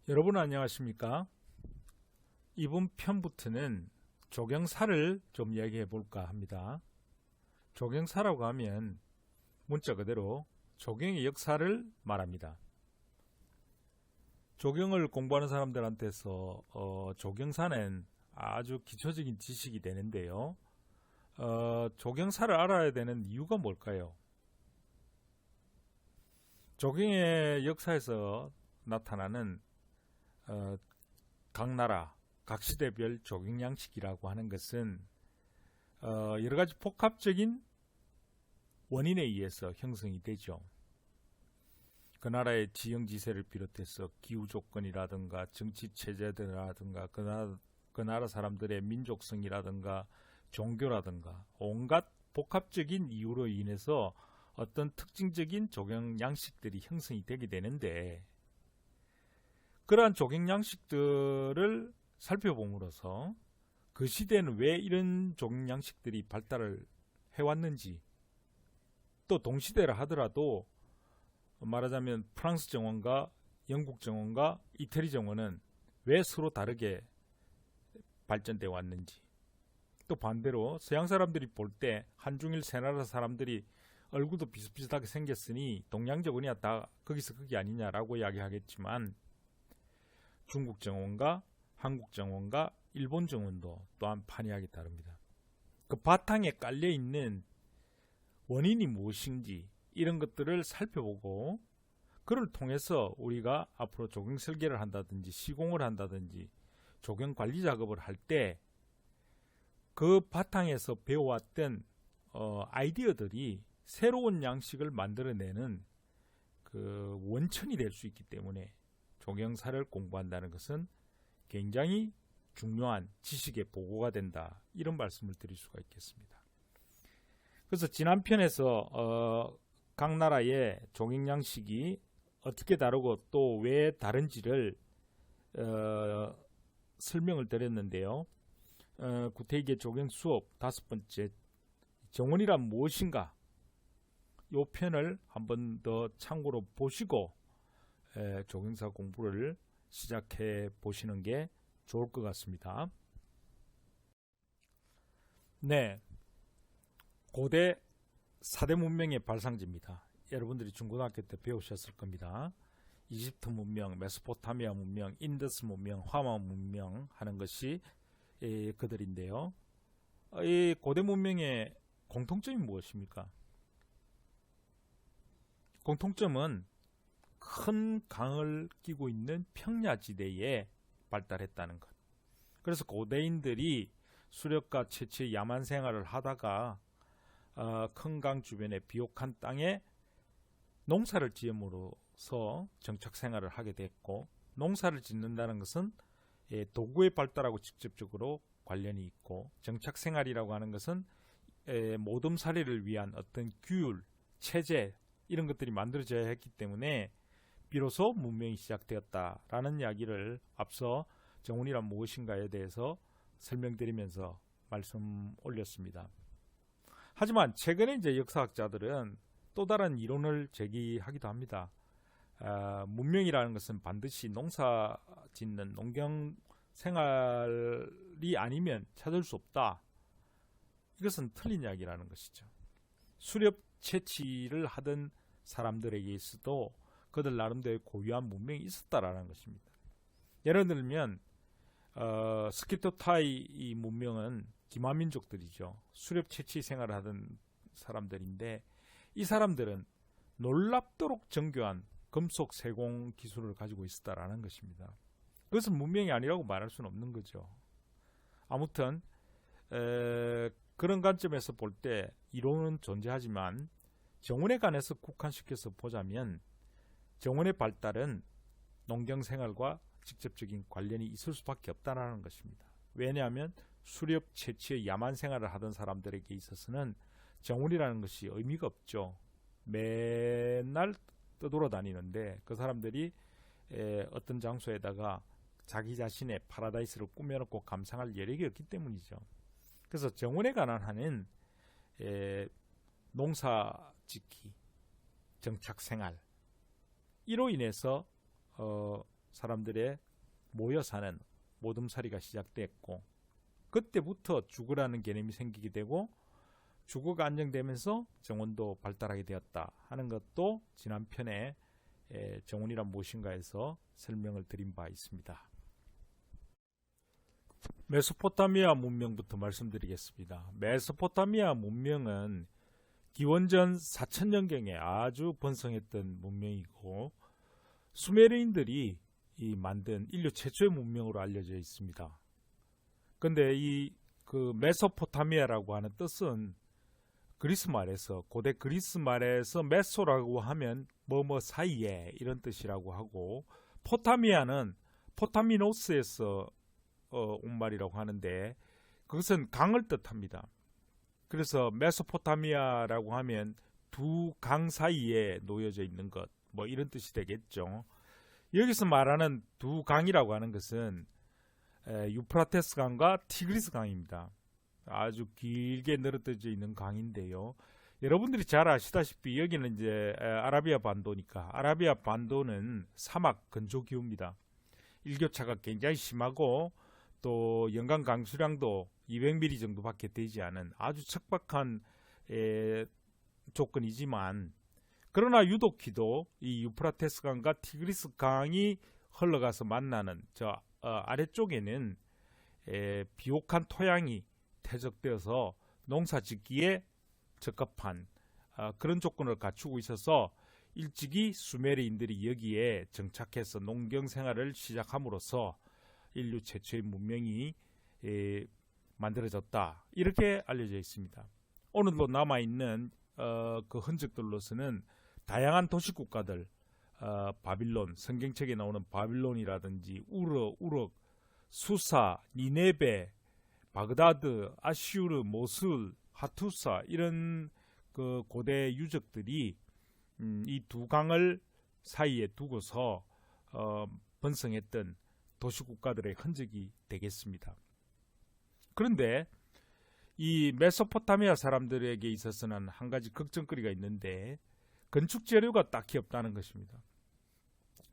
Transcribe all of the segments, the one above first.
여러분 안녕하십니까? 이번 편부터는 조경사를 좀 이야기해 볼까 합니다. 조경사라고 하면 문자 그대로 조경의 역사를 말합니다. 조경을 공부하는 사람들한테서 조경사는 아주 기초적인 지식이 되는데요. 조경사를 알아야 되는 이유가 뭘까요? 조경의 역사에서 나타나는 각 나라, 각 시대별 조경 양식이라고 하는 것은 여러 가지 복합적인 원인에 의해서 형성이 되죠. 그 나라의 지형지세를 비롯해서 기후 조건이라든가 정치 체제라든가 그 나라 사람들의 민족성이라든가 종교라든가 온갖 복합적인 이유로 인해서 어떤 특징적인 조경 양식들이 형성이 되게 되는데, 그러한 조경 양식들을 살펴봄으로써 그 시대에는 왜 이런 조경 양식들이 발달을 해왔는지, 또 동시대라 하더라도 말하자면 프랑스 정원과 영국 정원과 이태리 정원은 왜 서로 다르게 발전되어 왔는지, 또 반대로 서양 사람들이 볼 때 한중일 세 나라 사람들이 얼굴도 비슷비슷하게 생겼으니 동양적원이야 다 거기서 거기 아니냐라고 이야기하겠지만, 중국 정원과 한국 정원과 일본 정원도 또한 판이하게 다릅니다. 그 바탕에 깔려있는 원인이 무엇인지 이런 것들을 살펴보고, 그를 통해서 우리가 앞으로 조경 설계를 한다든지 시공을 한다든지 조경 관리 작업을 할 때 그 바탕에서 배워왔던 아이디어들이 새로운 양식을 만들어내는 그 원천이 될 수 있기 때문에 조경사를 공부한다는 것은 굉장히 중요한 지식의 보고가 된다, 이런 말씀을 드릴 수가 있겠습니다. 그래서 지난 편에서 각 나라의 조경 양식이 어떻게 다르고 또 왜 다른지를 설명을 드렸는데요. 구태익의 조경 수업 5번째, 정원이란 무엇인가, 이 편을 한 번 더 참고로 보시고 조경사 공부를 시작해 보시는 게 좋을 것 같습니다. 네, 고대 4대 문명의 발상지입니다. 여러분들이 중고등학교 때 배우셨을 겁니다. 이집트 문명, 메소포타미아 문명, 인더스 문명, 화마 문명 하는 것이 그들인데요. 이 고대 문명의 공통점이 무엇입니까? 공통점은 큰 강을 끼고 있는 평야지대에 발달했다는 것. 그래서 고대인들이 수렵과 채취의 야만 생활을 하다가 큰 강 주변의 비옥한 땅에 농사를 지음으로써 정착 생활을 하게 됐고, 농사를 짓는다는 것은 도구의 발달하고 직접적으로 관련이 있고, 정착 생활이라고 하는 것은 모듬살이를 위한 어떤 규율, 체제 이런 것들이 만들어져야 했기 때문에 비로소 문명이 시작되었다라는 이야기를 앞서 정원이란 무엇인가에 대해서 설명드리면서 말씀 올렸습니다. 하지만 최근에 이제 역사학자들은 또 다른 이론을 제기하기도 합니다. 문명이라는 것은 반드시 농사 짓는 농경 생활이 아니면 찾을 수 없다. 이것은 틀린 이야기라는 것이죠. 수렵 채취를 하던 사람들에게 있어도 그들 나름대로의 고유한 문명이 있었다라는 것입니다. 예를 들면 스키토타이 문명은 기마민족들이죠. 수렵 채취 생활을 하던 사람들인데, 이 사람들은 놀랍도록 정교한 금속 세공 기술을 가지고 있었다라는 것입니다. 그것은 문명이 아니라고 말할 수는 없는 거죠. 아무튼 그런 관점에서 볼 때 이론은 존재하지만 정원에 관해서 국한시켜서 보자면 정원의 발달은 농경생활과 직접적인 관련이 있을 수밖에 없다는 것입니다. 왜냐하면 수렵 채취의 야만 생활을 하던 사람들에게 있어서는 정원이라는 것이 의미가 없죠. 맨날 떠돌아다니는데 그 사람들이 어떤 장소에다가 자기 자신의 파라다이스를 꾸며놓고 감상할 여력이 없기 때문이죠. 그래서 정원에 관한 하는 농사짓기, 정착생활, 이로 인해서 사람들의 모여 사는 모둠살이가 시작됐고, 그때부터 주거라는 개념이 생기게 되고 주거가 안정되면서 정원도 발달하게 되었다 하는 것도 지난 편에 정원이란 무엇인가에서 설명을 드린 바 있습니다. 메소포타미아 문명부터 말씀드리겠습니다. 메소포타미아 문명은 기원전 4000년경에 아주 번성했던 문명이고, 수메르인들이 만든 인류 최초의 문명으로 알려져 있습니다. 근데 그 메소포타미아라고 하는 뜻은 그리스 말에서, 고대 그리스 말에서 메소라고 하면 뭐뭐 사이에 이런 뜻이라고 하고, 포타미아는 포타미노스에서 온 말이라고 하는데 그것은 강을 뜻합니다. 그래서 메소포타미아라고 하면 두 강 사이에 놓여져 있는 것, 뭐 이런 뜻이 되겠죠. 여기서 말하는 두 강이라고 하는 것은 유프라테스 강과 티그리스 강입니다. 아주 길게 늘어뜨져 있는 강인데요. 여러분들이 잘 아시다시피 여기는 이제 아라비아 반도니까, 아라비아 반도는 사막 건조기후입니다. 일교차가 굉장히 심하고 또 연간 강수량도 200mm 정도밖에 되지 않은 아주 척박한 조건이지만, 그러나 유독히도 이 유프라테스 강과 티그리스 강이 흘러가서 만나는 저 아래쪽에는 비옥한 토양이 퇴적되어서 농사짓기에 적합한 그런 조건을 갖추고 있어서 일찍이 수메르인들이 여기에 정착해서 농경 생활을 시작함으로써 인류 최초의 문명이 만들어졌다, 이렇게 알려져 있습니다. 오늘도 남아있는 그 흔적들로서는 다양한 도시국가들, 바빌론, 성경책에 나오는 바빌론이라든지 우럭, 수사, 니네베, 바그다드, 아슈르, 모술, 하투사, 이런 그 고대 유적들이 이 두 강을 사이에 두고서 번성했던 도시국가들의 흔적이 되겠습니다. 그런데 이 메소포타미아 사람들에게 있어서는 한 가지 걱정거리가 있는데, 건축 재료가 딱히 없다는 것입니다.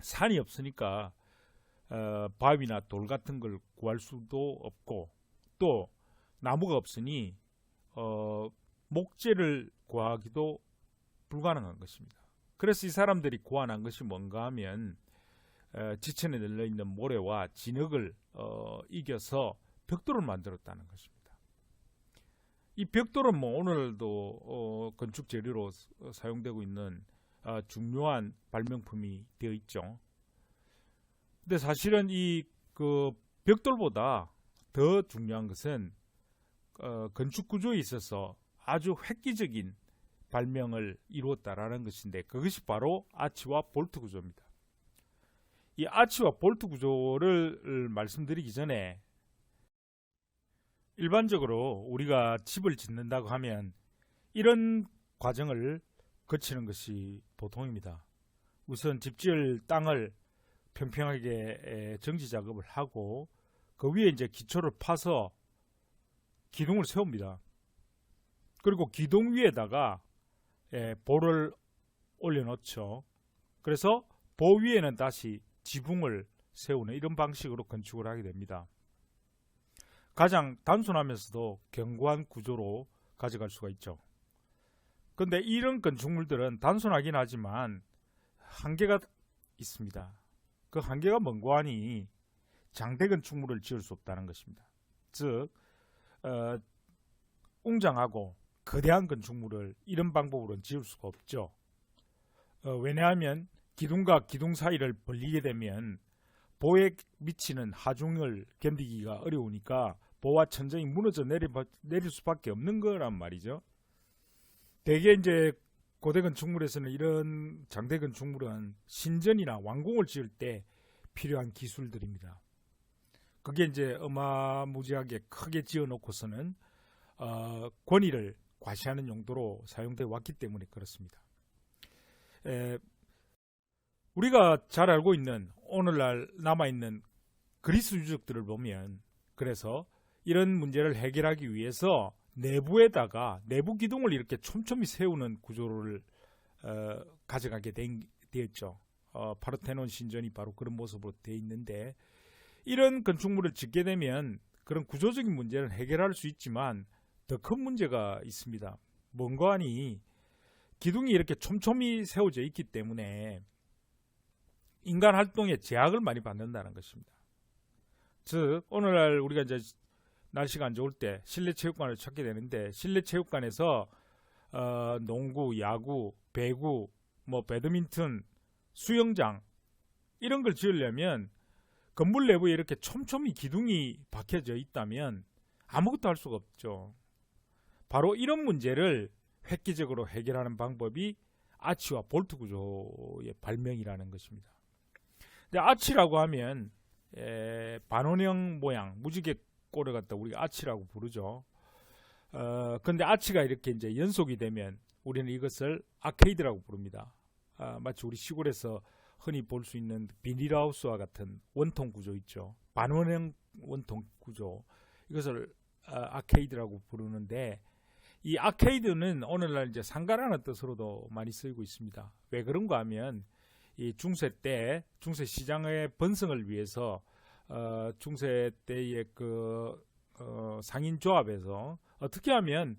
산이 없으니까 바위나 돌 같은 걸 구할 수도 없고, 또 나무가 없으니 목재를 구하기도 불가능한 것입니다. 그래서 이 사람들이 구한한 것이 뭔가 하면 지천에 널려있는 모래와 진흙을 이겨서 벽돌을 만들었다는 것입니다. 이 벽돌은 뭐 오늘도 건축 재료로 사용되고 있는 중요한 발명품이 되어 있죠. 근데 사실은 이 그 벽돌보다 더 중요한 것은 건축 구조에 있어서 아주 획기적인 발명을 이루었다라는 것인데, 그것이 바로 아치와 볼트 구조입니다. 이 아치와 볼트 구조를 말씀드리기 전에, 일반적으로 우리가 집을 짓는다고 하면 이런 과정을 거치는 것이 보통입니다. 우선 집 지을 땅을 평평하게 정지 작업을 하고 그 위에 이제 기초를 파서 기둥을 세웁니다. 그리고 기둥 위에다가 볼을 올려놓죠. 그래서 보 위에는 다시 지붕을 세우는 이런 방식으로 건축을 하게 됩니다. 가장 단순하면서도 견고한 구조로 가져갈 수가 있죠. 그런데 이런 건축물들은 단순하긴 하지만 한계가 있습니다. 그 한계가 뭔고 하니 장대 건축물을 지을 수 없다는 것입니다. 즉 웅장하고 거대한 건축물을 이런 방법으로는 지을 수가 없죠. 왜냐하면 기둥과 기둥 사이를 벌리게 되면 보에 미치는 하중을 견디기가 어려우니까 보와 천정이 무너져 내릴 수밖에 없는 거란 말이죠. 대개 이제 고대 건축물에서는 이런 장대 건축물은 신전이나 왕궁을 지을 때 필요한 기술들입니다. 그게 이제 어마무지하게 크게 지어놓고서는 권위를 과시하는 용도로 사용되어 왔기 때문에 그렇습니다. 우리가 잘 알고 있는 오늘날 남아있는 그리스 유적들을 보면, 그래서 이런 문제를 해결하기 위해서 내부에다가 내부 기둥을 이렇게 촘촘히 세우는 구조를 가져가게 되었죠. 파르테논 신전이 바로 그런 모습으로 돼 있는데, 이런 건축물을 짓게 되면 그런 구조적인 문제를 해결할 수 있지만 더 큰 문제가 있습니다. 뭔가 하니 기둥이 이렇게 촘촘히 세워져 있기 때문에 인간 활동에 제약을 많이 받는다는 것입니다. 즉 오늘날 우리가 이제 날씨가 안 좋을 때 실내 체육관을 찾게 되는데, 실내 체육관에서 농구, 야구, 배구, 뭐 배드민턴, 수영장 이런 걸 지으려면 건물 내부에 이렇게 촘촘히 기둥이 박혀져 있다면 아무것도 할 수가 없죠. 바로 이런 문제를 획기적으로 해결하는 방법이 아치와 볼트 구조의 발명이라는 것입니다. 근데 아치라고 하면 반원형 모양, 무지개 꼴을 갖다 우리가 아치라고 부르죠. 근데 아치가 이렇게 이제 연속이 되면 우리는 이것을 아케이드라고 부릅니다. 마치 우리 시골에서 흔히 볼 수 있는 비닐하우스와 같은 원통 구조 있죠. 반원형 원통 구조. 이것을 아케이드라고 부르는데, 이 아케이드는 오늘날 이제 상가라는 뜻으로도 많이 쓰이고 있습니다. 왜 그런가 하면 이 중세 때 중세 시장의 번성을 위해서 중세 때의 그 상인 조합에서 어떻게 하면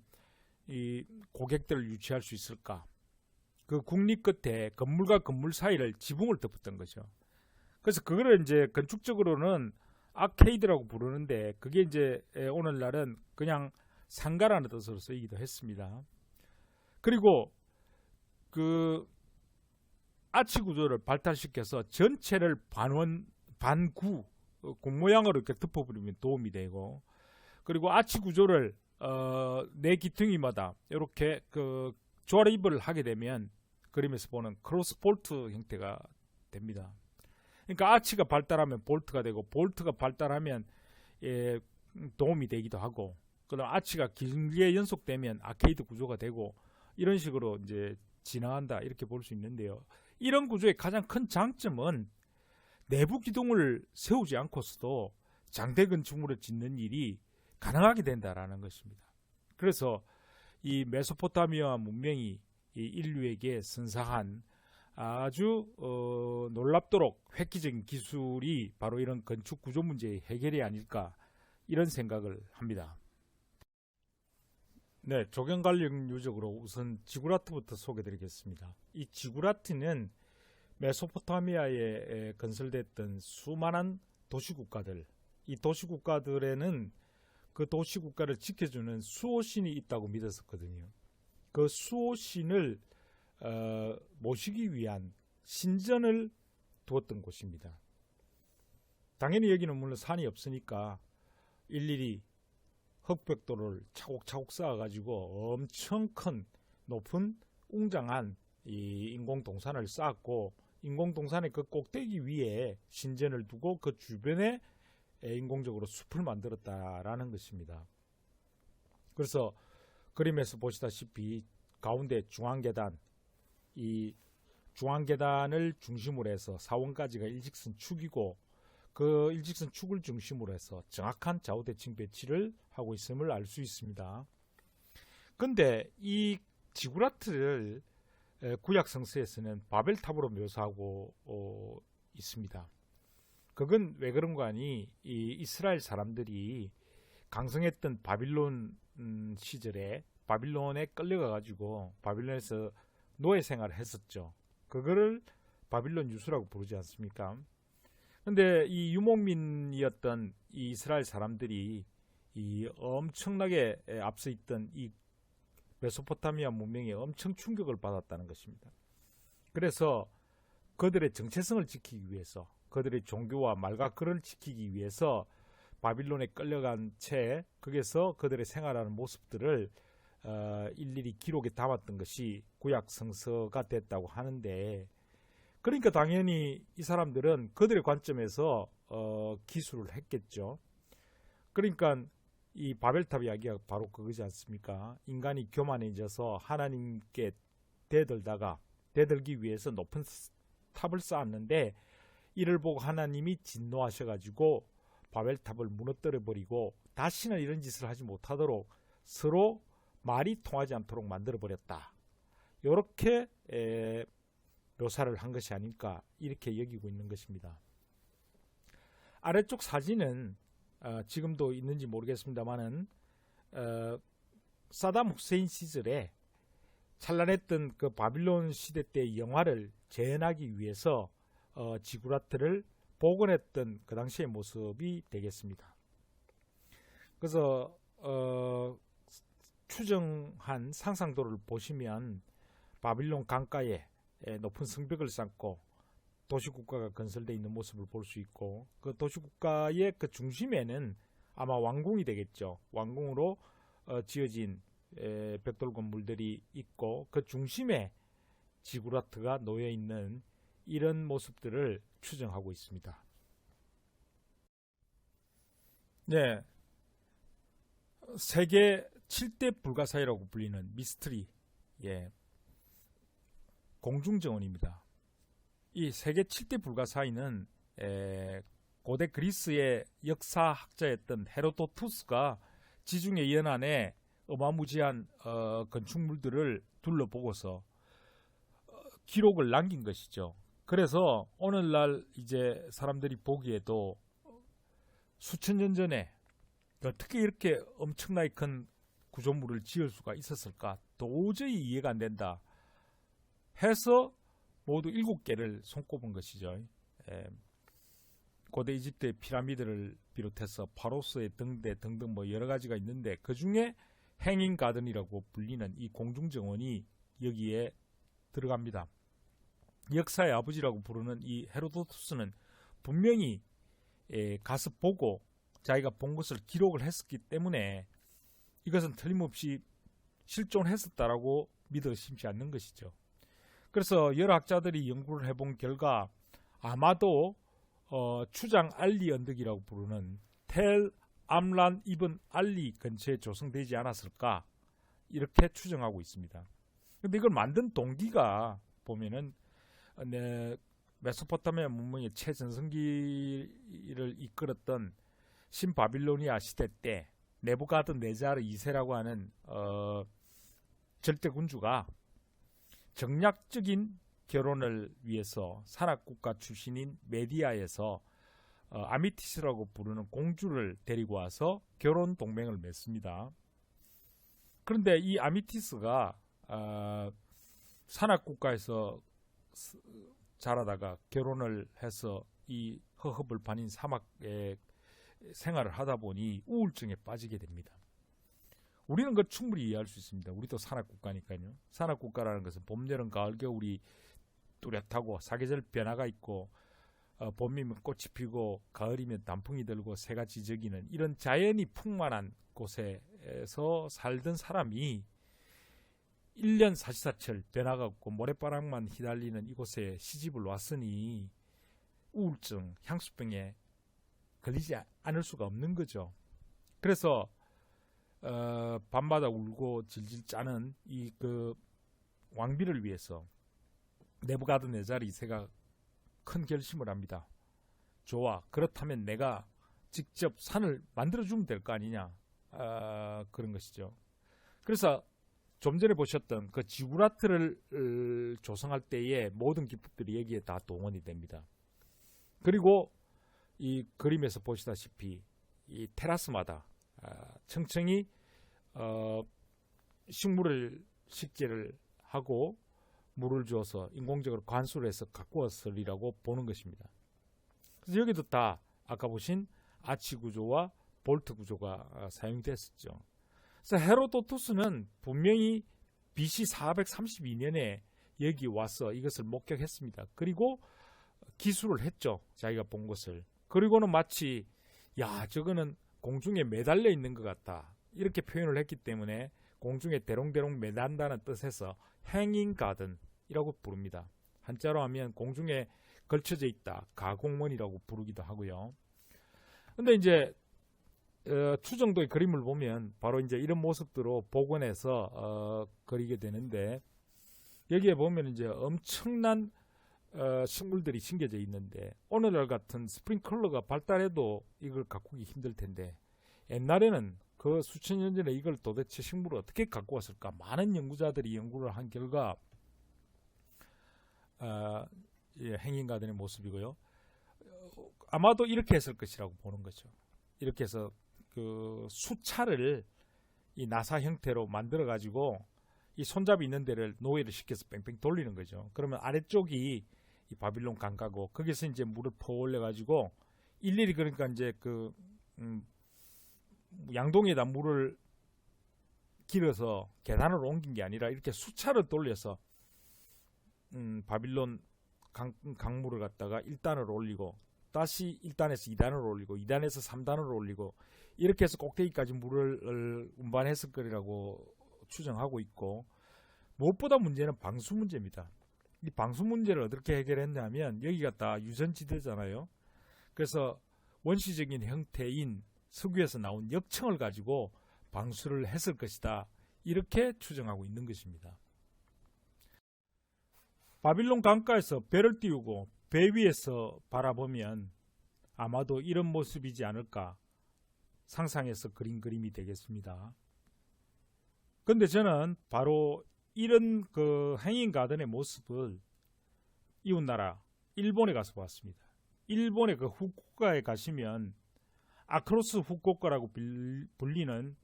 이 고객들을 유치할 수 있을까? 그 국리 끝에 건물과 건물 사이를 지붕을 덮었던 거죠. 그래서 그거를 이제 건축적으로는 아케이드라고 부르는데, 그게 이제 오늘날은 그냥 상가라는 뜻으로 쓰이기도 했습니다. 그리고 그 아치 구조를 발달시켜서 전체를 반구 공 모양으로 이렇게 덮어버리면 도움이 되고, 그리고 아치 구조를 네 기퉁이마다 이렇게 그 조립을 하게 되면 그림에서 보는 크로스 볼트 형태가 됩니다. 그러니까 아치가 발달하면 볼트가 되고, 볼트가 발달하면 도움이 되기도 하고, 그다음 아치가 길게 연속되면 아케이드 구조가 되고, 이런 식으로 이제 진화한다 이렇게 볼 수 있는데요. 이런 구조의 가장 큰 장점은 내부 기둥을 세우지 않고서도 장대 건축물을 짓는 일이 가능하게 된다라는 것입니다. 그래서 이 메소포타미아 문명이 이 인류에게 선사한 아주 놀랍도록 획기적인 기술이 바로 이런 건축 구조 문제의 해결이 아닐까, 이런 생각을 합니다. 네, 조경관련 유적으로 우선 지구라트부터 소개드리겠습니다. 이 지구라트는 메소포타미아에 건설됐던 수많은 도시국가들, 이 도시국가들에는 그 도시국가를 지켜주는 수호신이 있다고 믿었었거든요. 그 수호신을 모시기 위한 신전을 두었던 곳입니다. 당연히 여기는 물론 산이 없으니까 일일이 흑벽돌을 차곡차곡 쌓아가지고 엄청 큰 높은 웅장한 이 인공동산을 쌓았고, 인공동산의 그 꼭대기 위에 신전을 두고 그 주변에 인공적으로 숲을 만들었다라는 것입니다. 그래서 그림에서 보시다시피 가운데 중앙계단, 이 중앙계단을 중심으로 해서 사원까지가 일직선 축이고, 그 일직선 축을 중심으로 해서 정확한 좌우대칭 배치를 하고 있음을 알 수 있습니다. 근데 이 지구라트를 구약 성서에서는 바벨탑으로 묘사하고 있습니다. 그건 왜 그런가 하니 이 이스라엘 사람들이 강성했던 바빌론 시절에 바빌론에 끌려가 가지고 바빌론에서 노예 생활을 했었죠. 그거를 바빌론 유수라고 부르지 않습니까? 근데 이 유목민이었던 이 이스라엘 사람들이 이 엄청나게 앞서 있던 이 메소포타미아 문명에 엄청 충격을 받았다는 것입니다. 그래서 그들의 정체성을 지키기 위해서, 그들의 종교와 말과 글을 지키기 위해서 바빌론에 끌려간 채 거기서 그들의 생활하는 모습들을 일일이 기록에 담았던 것이 구약 성서가 됐다고 하는데, 그러니까 당연히 이 사람들은 그들의 관점에서 기술을 했겠죠. 그러니까 이 바벨탑 이야기가 바로 그거지 않습니까? 인간이 교만해져서 하나님께 대들기 위해서 높은 탑을 쌓았는데, 이를 보고 하나님이 진노하셔가지고 바벨탑을 무너뜨려 버리고 다시는 이런 짓을 하지 못하도록 서로 말이 통하지 않도록 만들어 버렸다. 이렇게 묘사를 한 것이 아닐까 이렇게 여기고 있는 것입니다. 아래쪽 사진은 지금도 있는지 모르겠습니다만은 사담 후세인 시절에 찬란했던 그 바빌론 시대 때 영화를 재현하기 위해서 지구라트를 복원했던 그 당시의 모습이 되겠습니다. 그래서 추정한 상상도를 보시면 바빌론 강가에 높은 성벽을 쌓고 도시국가가 건설되어 있는 모습을 볼 수 있고, 그 도시국가의 그 중심에는 아마 왕궁이 되겠죠. 왕궁으로 지어진 벽돌 건물들이 있고, 그 중심에 지구라트가 놓여 있는 이런 모습들을 추정하고 있습니다. 네, 세계 7대 불가사의라고 불리는 미스트리, 공중정원입니다. 이 세계 7대 불가사의는 고대 그리스의 역사학자였던 헤로도투스가 지중해 연안에 어마무지한 건축물들을 둘러보고서 기록을 남긴 것이죠. 그래서 오늘날 이제 사람들이 보기에도 수천 년 전에 어떻게 이렇게 엄청나게 큰 구조물을 지을 수가 있었을까 도저히 이해가 안 된다 해서 모두 7개를 손꼽은 것이죠. 고대 이집트의 피라미드를 비롯해서 파로스의 등대 등등 뭐 여러 가지가 있는데, 그 중에 행인 가든이라고 불리는 이 공중정원이 여기에 들어갑니다. 역사의 아버지라고 부르는 이 헤로도투스는 분명히 가서 보고 자기가 본 것을 기록을 했었기 때문에 이것은 틀림없이 실존했었다라고 믿어 의심치 않는 것이죠. 그래서 여러 학자들이 연구를 해본 결과 아마도 추장 알리 언덕이라고 부르는 텔 암란 이븐 알리 근처에 조성되지 않았을까 이렇게 추정하고 있습니다. 근데 이걸 만든 동기가 보면은 메소포타미아 문명의 최전성기를 이끌었던 신바빌로니아 시대 때 네부갓네자르 2세라고 하는 절대군주가 정략적인 결혼을 위해서 산악국가 출신인 메디아에서 아미티스라고 부르는 공주를 데리고 와서 결혼 동맹을 맺습니다. 그런데 이 아미티스가 산악국가에서 자라다가 결혼을 해서 이 허허벌판인 사막에 생활을 하다 보니 우울증에 빠지게 됩니다. 우리는 그 충분히 이해할 수 있습니다. 우리도 산악국가니까요. 산악국가라는 것은 봄, 여름, 가을, 겨울이 뚜렷하고 사계절 변화가 있고 봄이면 꽃이 피고 가을이면 단풍이 들고 새가 지저귀는 이런 자연이 풍만한 곳에서 살던 사람이 1년 사시사철 변화가 없고 모래바람만 휘날리는 이곳에 시집을 왔으니 우울증, 향수병에 걸리지 않을 수가 없는 거죠. 그래서 밤마다 울고 질질 짜는 이 그 왕비를 위해서 네부갓네자르 2세가 큰 결심을 합니다. 좋아, 그렇다면 내가 직접 산을 만들어주면 될 거 아니냐, 그런 것이죠. 그래서 좀 전에 보셨던 그 지구라트를 조성할 때의 모든 기법들이 여기에 다 동원이 됩니다. 그리고 이 그림에서 보시다시피 이 테라스마다 층층이 식재를 하고 물을 주어서 인공적으로 관수를 해서 가꾸었으리라고 보는 것입니다. 그래서 여기도 다 아까 보신 아치 구조와 볼트 구조가 사용됐었죠. 그래서 헤로도투스는 분명히 BC 432년에 여기 와서 이것을 목격했습니다. 그리고 기술을 했죠. 자기가 본 것을. 그리고는 마치 저거는 공중에 매달려 있는 것 같다 이렇게 표현을 했기 때문에 공중에 대롱대롱 매단다는 뜻에서 행인 가든이라고 부릅니다. 한자로 하면 공중에 걸쳐져 있다, 가공원이라고 부르기도 하고요. 근데 이제 추정도의 그림을 보면 바로 이제 이런 모습들로 복원해서 그리게 되는데, 여기에 보면 이제 엄청난 식물들이 심겨져 있는데, 오늘날 같은 스프링클러가 발달해도 이걸 가꾸기 힘들 텐데, 옛날에는 그 수천 년 전에 이걸 도대체 식물을 어떻게 갖고 왔을까? 많은 연구자들이 연구를 한 결과 행인가든의 모습이고요. 아마도 이렇게 했을 것이라고 보는 거죠. 이렇게 해서 그 수차를 이 나사 형태로 만들어 가지고 이 손잡이 있는 데를 노예를 시켜서 뺑뺑 돌리는 거죠. 그러면 아래쪽이 이 바빌론 강가고 거기서 이제 물을 퍼올려 가지고 일일이 그러니까 이제 그 양동이에다 물을 길어서 계단으로 옮긴 게 아니라 이렇게 수차를 돌려서 바빌론 강물을 갖다가 1단으로 올리고 다시 1단에서 2단으로 올리고 2단에서 3단으로 올리고 이렇게 해서 꼭대기까지 물을 운반했을 거리라고 추정하고 있고, 무엇보다 문제는 방수 문제입니다. 이 방수 문제를 어떻게 해결했냐면 여기가 다 유전지대잖아요. 그래서 원시적인 형태인 석유에서 나온 역청을 가지고 방수를 했을 것이다. 이렇게 추정하고 있는 것입니다. 바빌론 강가에서 배를 띄우고 배 위에서 바라보면 아마도 이런 모습이지 않을까 상상해서 그린 그림이 되겠습니다. 근데 저는 바로 이런 그 행인 가든의 모습을 이웃나라 일본에 가서 봤습니다. 일본의 그 후쿠오카에 가시면 아크로스 후쿠오카라고 불리는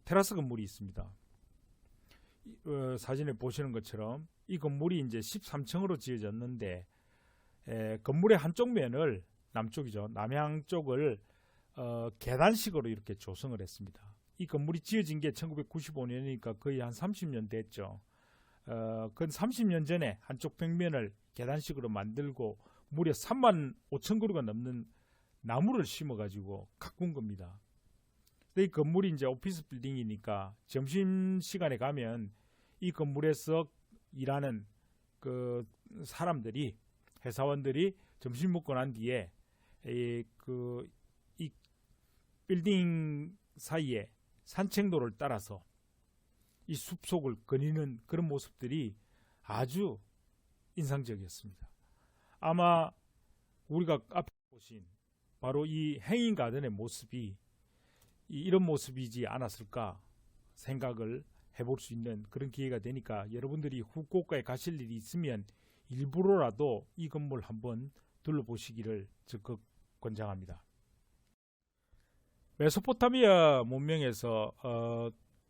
테라스 건물이 있습니다. 사진에 보시는 것처럼 이 건물이 이제 13층으로 지어졌는데 건물의 한쪽 면을 남쪽이죠. 남향 쪽을 계단식으로 이렇게 조성을 했습니다. 이 건물이 지어진 게 1995년이니까 거의 한 30년 됐죠. 그 30년 전에 한쪽 벽면을 계단식으로 만들고 무려 3만 5천 그루가 넘는 나무를 심어가지고 가꾼 겁니다. 이 건물이 이제 오피스 빌딩이니까 점심시간에 가면 이 건물에서 일하는 그 사람들이, 회사원들이 점심 먹고 난 뒤에 이 빌딩 사이에 산책로를 따라서 이 숲속을 거니는 그런 모습들이 아주 인상적이었습니다. 아마 우리가 앞에 보신 바로 이 행인 가든의 모습이 이런 모습이지 않았을까 생각을 해볼 수 있는 그런 기회가 되니까 여러분들이 후쿠오카에 가실 일이 있으면 일부러라도 이 건물 한번 둘러보시기를 적극 권장합니다. 메소포타미아 문명에서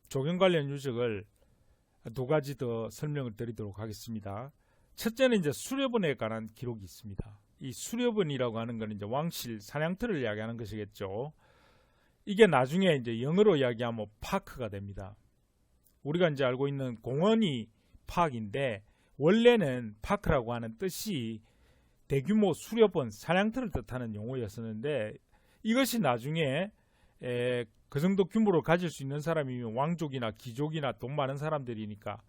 조경 관련 유적을 두 가지 더 설명을 드리도록 하겠습니다. 첫째는 이제 수렵원에 관한 기록이 있습니다. 이 수렵원이라고 하는 것은 이제 왕실 사냥터를 이야기하는 것이겠죠. 이게 나중에 이제 영어로 이야기하면 파크가 됩니다. 우리가 이제 알고 있는 공원이 파크인데 원래는 파크라고 하는 뜻이 대규모 수렵원, 사냥터를 뜻하는 용어였었는데 이것이 나중에 그 정도 규모를 가질 수 있는 사람이면 왕족이나 귀족이나 돈 많은 사람들이니까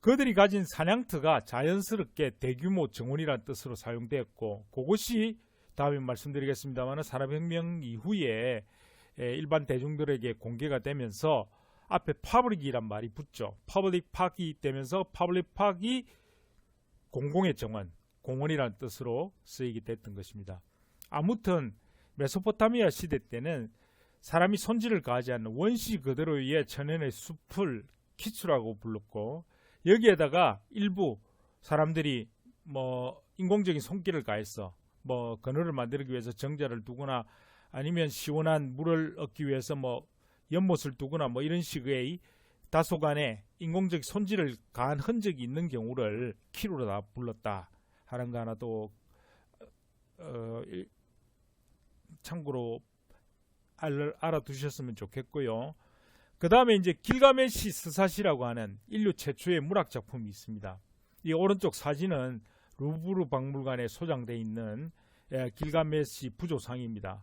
그들이 가진 사냥터가 자연스럽게 대규모 정원이라는 뜻으로 사용되었고, 그것이 다음에 말씀드리겠습니다만 산업혁명 이후에 일반 대중들에게 공개가 되면서 앞에 퍼블릭이란 말이 붙죠. 퍼블릭 파크이 되면서 퍼블릭 파크이 공공의 정원, 공원이라는 뜻으로 쓰이게 됐던 것입니다. 아무튼 메소포타미아 시대 때는 사람이 손질을 가하지 않는 원시 그대로의 천연의 숲을 키추라고 불렀고, 여기에다가 일부 사람들이 인공적인 손길을 가해서 그늘을 만들기 위해서 정자를 두거나 아니면 시원한 물을 얻기 위해서 연못을 두거나 이런 식의 다소간의 인공적 손질을 가한 흔적이 있는 경우를 키루다 불렀다 하는 거 하나 또 참고로 알아두셨으면 좋겠고요. 그 다음에 이제 길가메시 스사시라고 하는 인류 최초의 문학 작품이 있습니다. 이 오른쪽 사진은 루브르 박물관에 소장되어 있는 길가메시 부조상입니다.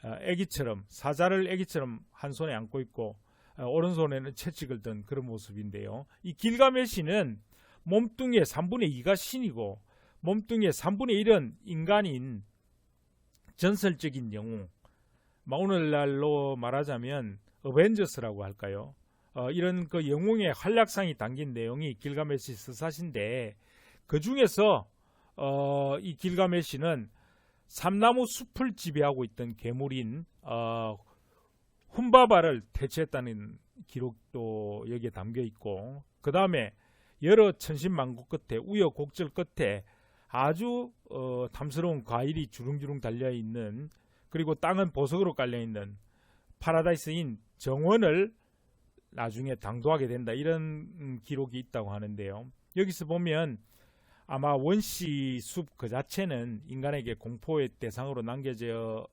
애기처럼, 사자를 애기처럼 한 손에 안고 있고 오른손에는 채찍을 든 그런 모습인데요. 이 길가메시는 몸뚱이의 3분의 2가 신이고 몸뚱이의 3분의 1은 인간인 전설적인 영웅, 오늘날로 말하자면 어벤져스라고 할까요? 이런 그 영웅의 활약상이 담긴 내용이 길가메시 스사시인데, 그 중에서 이 길가메시는 삼나무 숲을 지배하고 있던 괴물인 훔바바를 퇴치했다는 기록도 여기에 담겨 있고, 그 다음에 여러 천신만고 끝에 우여곡절 끝에 아주 탐스러운 과일이 주릉주릉 달려있는, 그리고 땅은 보석으로 깔려있는 파라다이스인 정원을 나중에 당도하게 된다, 이런 기록이 있다고 하는데요. 여기서 보면 아마 원시숲 그 자체는 인간에게 공포의 대상으로 남겨져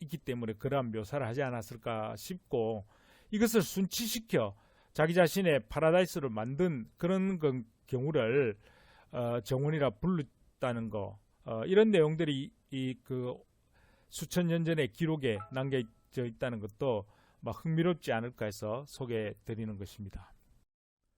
있기 때문에 그러한 묘사를 하지 않았을까 싶고, 이것을 순치시켜 자기 자신의 파라다이스를 만든 그런 경우를 정원이라 불렀다는 거, 이런 내용들이 그 수천 년 전의 기록에 남겨져 있다는 것도 막 흥미롭지 않을까 해서 소개해 드리는 것입니다.